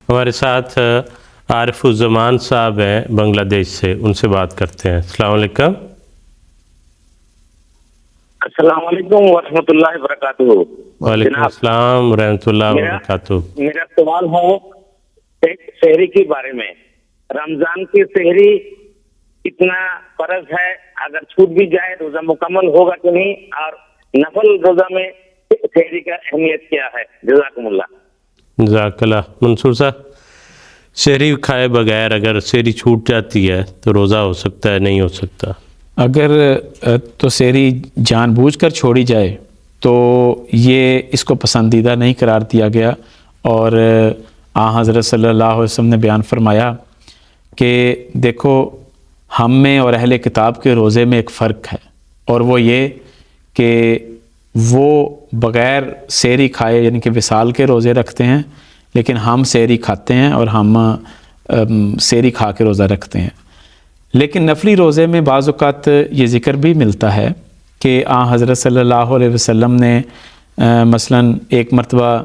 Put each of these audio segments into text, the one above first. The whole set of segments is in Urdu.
ہمارے ساتھ عارف الزمان صاحب ہیں بنگلہ دیش سے، ان سے بات کرتے ہیں۔ السلام علیکم۔ السلام علیکم ورحمۃ اللہ وبرکاتہ۔ وعلیکم السلام ورحمۃ اللہ وبرکاتہ۔ میرا سوال ہے سحری کے بارے میں۔ رمضان کی سحری کتنا فرض ہے؟ اگر چھوٹ بھی جائے روزہ مکمل ہوگا کہ نہیں؟ اور نفل روزہ میں سحری کا اہمیت کیا ہے؟ جزاکم اللہ۔ جزاک اللہ۔ منصور صاحب، سحری کھائے بغیر اگر سحری چھوٹ جاتی ہے تو روزہ ہو سکتا ہے نہیں ہو سکتا؟ اگر تو سحری جان بوجھ کر چھوڑی جائے تو یہ اس کو پسندیدہ نہیں قرار دیا گیا، اور حضرت صلی اللہ علیہ وسلم نے بیان فرمایا کہ دیکھو ہم میں اور اہل کتاب کے روزے میں ایک فرق ہے، اور وہ یہ کہ وہ بغیر سحری کھائے یعنی کہ وصال کے روزے رکھتے ہیں، لیکن ہم سحری کھاتے ہیں اور ہم سحری کھا کے روزہ رکھتے ہیں۔ لیکن نفلی روزے میں بعض اوقات یہ ذکر بھی ملتا ہے کہ حضرت صلی اللہ علیہ وسلم نے مثلاً ایک مرتبہ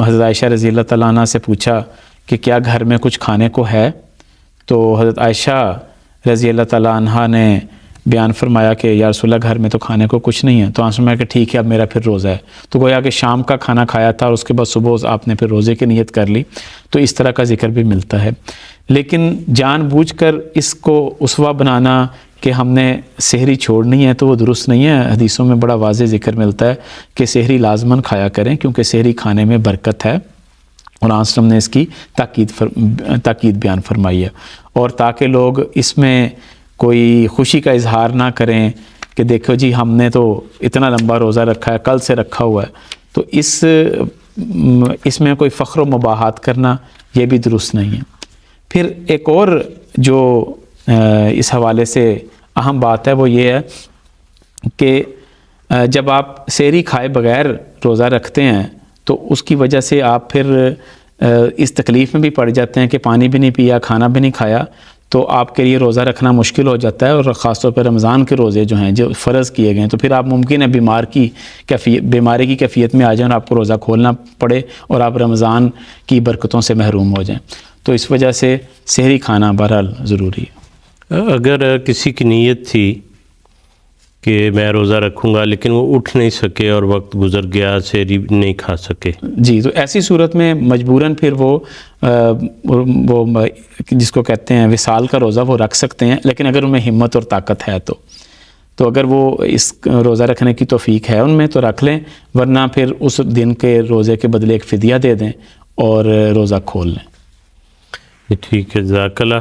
حضرت عائشہ رضی اللہ تعالیٰ عنہ سے پوچھا کہ کیا گھر میں کچھ کھانے کو ہے؟ تو حضرت عائشہ رضی اللہ تعالیٰ عنہ نے بیان فرمایا کہ یا رسول اللہ گھر میں تو کھانے کو کچھ نہیں ہے۔ تو آپ فرمایا کہ ٹھیک ہے اب میرا پھر روزہ ہے۔ تو گویا کہ شام کا کھانا کھایا تھا اور اس کے بعد صبح آپ نے پھر روزے کی نیت کر لی، تو اس طرح کا ذکر بھی ملتا ہے۔ لیکن جان بوجھ کر اس کو اسوہ بنانا کہ ہم نے سحری چھوڑنی ہے تو وہ درست نہیں ہے۔ حدیثوں میں بڑا واضح ذکر ملتا ہے کہ سحری لازماً کھایا کریں، کیونکہ سحری کھانے میں برکت ہے، اور آن وسلم نے اس کی تاکید بیان فرمائی ہے۔ اور تاکہ لوگ اس میں کوئی خوشی کا اظہار نہ کریں کہ دیکھو جی ہم نے تو اتنا لمبا روزہ رکھا ہے، کل سے رکھا ہوا ہے، تو اس میں کوئی فخر و مباحات کرنا یہ بھی درست نہیں ہے۔ پھر ایک اور جو اس حوالے سے اہم بات ہے وہ یہ ہے کہ جب آپ سحری کھائے بغیر روزہ رکھتے ہیں تو اس کی وجہ سے آپ پھر اس تکلیف میں بھی پڑ جاتے ہیں کہ پانی بھی نہیں پیا، کھانا بھی نہیں کھایا، تو آپ کے لیے روزہ رکھنا مشکل ہو جاتا ہے۔ اور خاص طور پہ رمضان کے روزے جو ہیں جو فرض کیے گئے ہیں، تو پھر آپ ممکن ہے بیماری کی کیفیت میں آ جائیں اور آپ کو روزہ کھولنا پڑے اور آپ رمضان کی برکتوں سے محروم ہو جائیں۔ تو اس وجہ سے سحری کھانا بہرحال ضروری ہے۔ اگر کسی کی نیت تھی کہ میں روزہ رکھوں گا لیکن وہ اٹھ نہیں سکے اور وقت گزر گیا، سحری نہیں کھا سکے، جی، تو ایسی صورت میں مجبوراً پھر وہ جس کو کہتے ہیں وصال کا روزہ وہ رکھ سکتے ہیں، لیکن اگر ان میں ہمت اور طاقت ہے تو اگر وہ اس روزہ رکھنے کی توفیق ہے ان میں تو رکھ لیں، ورنہ پھر اس دن کے روزے کے بدلے ایک فدیہ دے دیں اور روزہ کھول لیں۔ ٹھیک ہے، جزاک اللہ۔